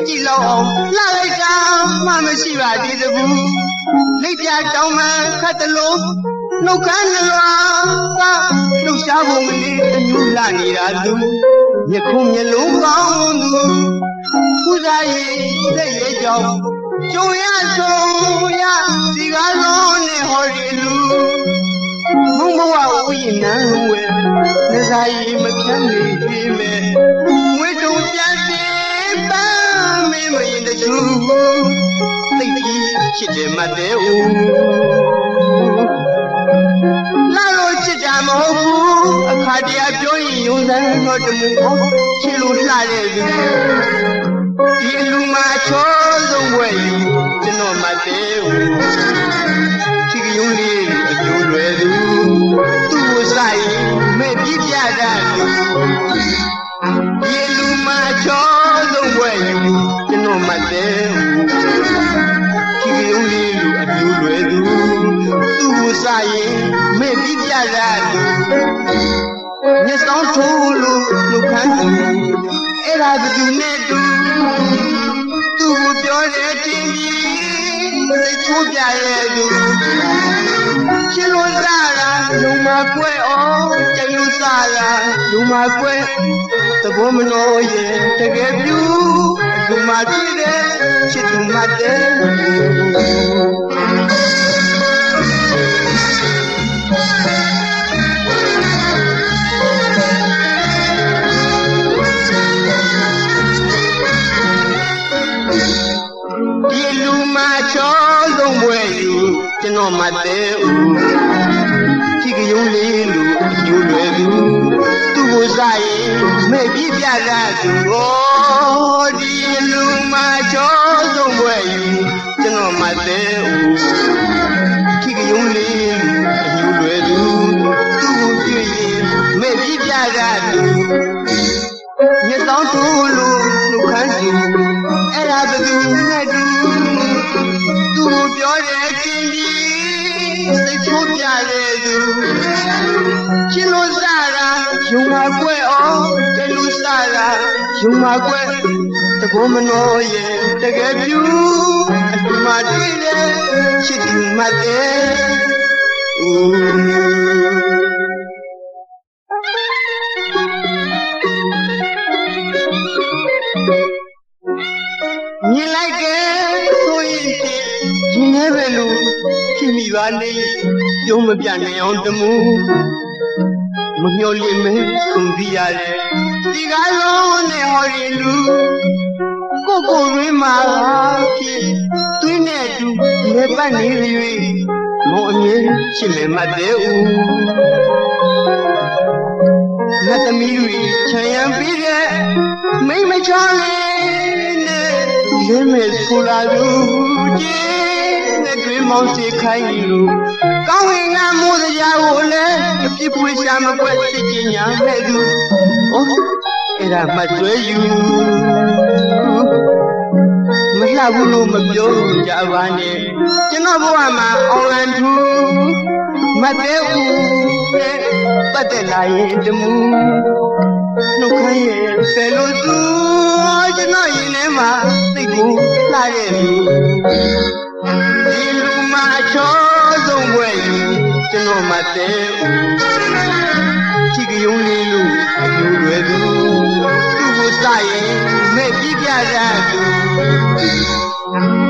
ကြည်လောက်အောင်လှလိုက်တာမှမရှိပါသေးဘူးလက်ပြတောင်းမှခတ်တလို့နှုတ်ခမ်းနှလွာကလှူရှားဖို့မလေးတညူလာနေတာသူမြခုံးမျက်လုံးကောင်းသူကုစားရင်လက်ရဲ့ကြောင့်ကျုံရဆုံးရဒီကားလုံးနဲ့ဟော်ဒီလူမုံဘဝဥယျာဉ်နန်းဝဲနေစာရီမဖြန်းနေပြီမဲ့ဝိတုံပြန်စီပန်းမင်းမရင်တချူသိကြီးချစ်တယ်မတဲ့ဦးလာလို့ချစ်တာမဟုတ်ဘူးအခါတည်းပြောရင်ယုံစမ်းတော့တမှုချစ်လို့လှတဲ့သူဒီလူမှာချောဆုံးဝဲယူကျွန်တော်မတဲ့ဦးချစ်ကြုံလေးအကျိုးလွယ်သူသူ့ကိုဆိုင်မဲ့ပြပြတာလူဒီလူမှာချောဆုံးဝဲယူကျွန်တော်မတဲ့ဦးချစ်ကြုံလေးအကျိုးလွယ်သူသူ့ကိုဆိုင်မဲ့ပြပြတာလူမျက်စောင်းထိုးလို့နှုတ်ခမ်းသူအဲ့ဒါဘယ်သူနဲ့တူသူ့ကိုပြောတယ်တင်ပြီးစိတ်ထိုးပြရဲ့သူချစ်လို့စားတာလူမကွဲအောင်ကြိုက်လို့စားတာလူမကွဲသဘောမလို့ရဲ့တကယ်ပြူလူမကြည့်တယ်ချစ်သူမတဲ့ဒီလူမချောဆုံးဝဲယူကျွန်တော်မတဲ့ဦးချစ်ကြုံလေးလူအကျိုးလွယ်သူသူ့ကိုစားရင်မဲ့ပြပြတာသူဩဒီလူမချောဆုံးဝဲယူကျွန်တော်မတဲ့ဦးချစ်ကြုံလေးလူအကျိုးလွယ်သူသူ့ကိုကြည့်ရင်မဲ့ပြပြတာသူမျက်စောင်းထိုးလို့နှုတ်ခမ်းသူအဲ့ဒါဘယ်သူနဲ့တူသူ့ကိုပြောတယ်ခင်ကြီးစိတ်ထိုးပြတဲ့သူချစ်လို့စားတာယုံမှာကွဲအောင်ကြိုက်လို့စားတာယုံမှာကွဲတဘောမနှောရဲ့တကယ်ပြူအတူမှတွေ့တယ်ချစ်သူမှတဲ့မြင်လိုက်တယ်ဆိုရင်ဒီနေ့ပဲလို့ဖြစ်မိပါနေပြုံးမပြနိုင်အောင်တမှုမမျော်လင့်မဲဆုံးပြရတယ်ဒီကားလုံးနဲ့ဟော်ရင်လူကိုရင်းမှာဖြစ်သွင်းနဲ့တူနေပတ်နေ၍မောအမြင်ချစ်မယ်မတဲ့ဦးငါသမီးတွေချမ်းရံပြီးတဲ့မိမချောလေးနဲ့လင်းမဲ့ဆူလာလူကြီးနဲ့တွေ့မောင်းစီခိုင်းလို့ကောင်းဝင်ကမိုးစရာကိုလည်းအပြစ်ပွေးရှာမကွက်စစ်ကျင်ညာမဲ့သူအဲ့ဒါမှဆွဲယူမလှဘူးလို့မပြောကြပါနဲ့ကျွန်တော်ဘဝမှာအောင်လန်ထူမတဲ့ဦးနဲ့ပတ်သက်လာရင်တမှုနှုတ်ခမ်းရဲ့ဆယ်လို့သူကျွန်တော်ရင်ထဲမှာသိကိုလှရဲ့လူဒီလူမချောဆုံးဝဲယူကျွန်တော်မတဲ့ဦးချစ်ကြုံလေးလူအကျိုးလွယ်သူသူ့ကိုစားရင်မဲ့ပြပြတာသူ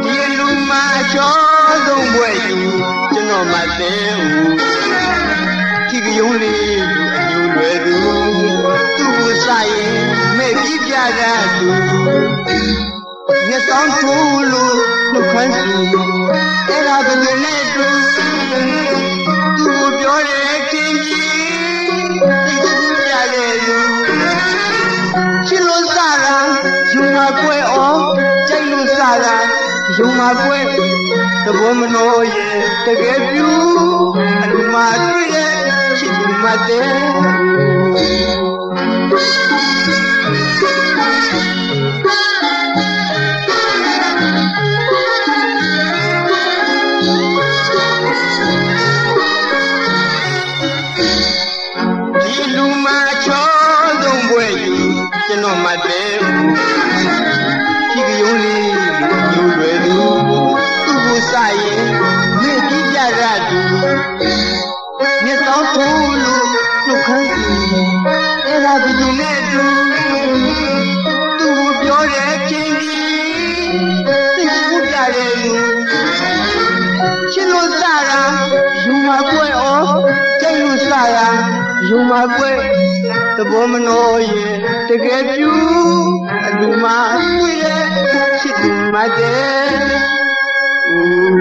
ဒီလူမချောဆုံးဝဲယူကျွန်တော်မတဲ့ဦးချစ်ကြုံလေးလူအကျိုးလွယ်သူသူ့ကိုစားရင်မဲ့ပြပြတာသူမျက်စောင်းထိုးလို့နှုတ်ခမ်းသူအဲ့ဒါဘယ်လိုနဲ့တူသူ့ကိုပြောတယ်ခင်ကြီးသိချင်ပြတဲ့လူချစ်လို့စားတာယုံမှာကွဲအောင်ကြိုက်လို့စားတာယုံမှာကွဲသဘောမနှောရဲ့တကယ်ပြူအလူမှာတွေ့တဲ့ချစ်သူမတဲ့ကျွန်တော်မတဲ့ချီကယုံ မှာကွယ်သဘောမနှောရဲ့တကယ်ပြူအလူမှာတွေ့ရဲ့ချစ်သူမတဲ့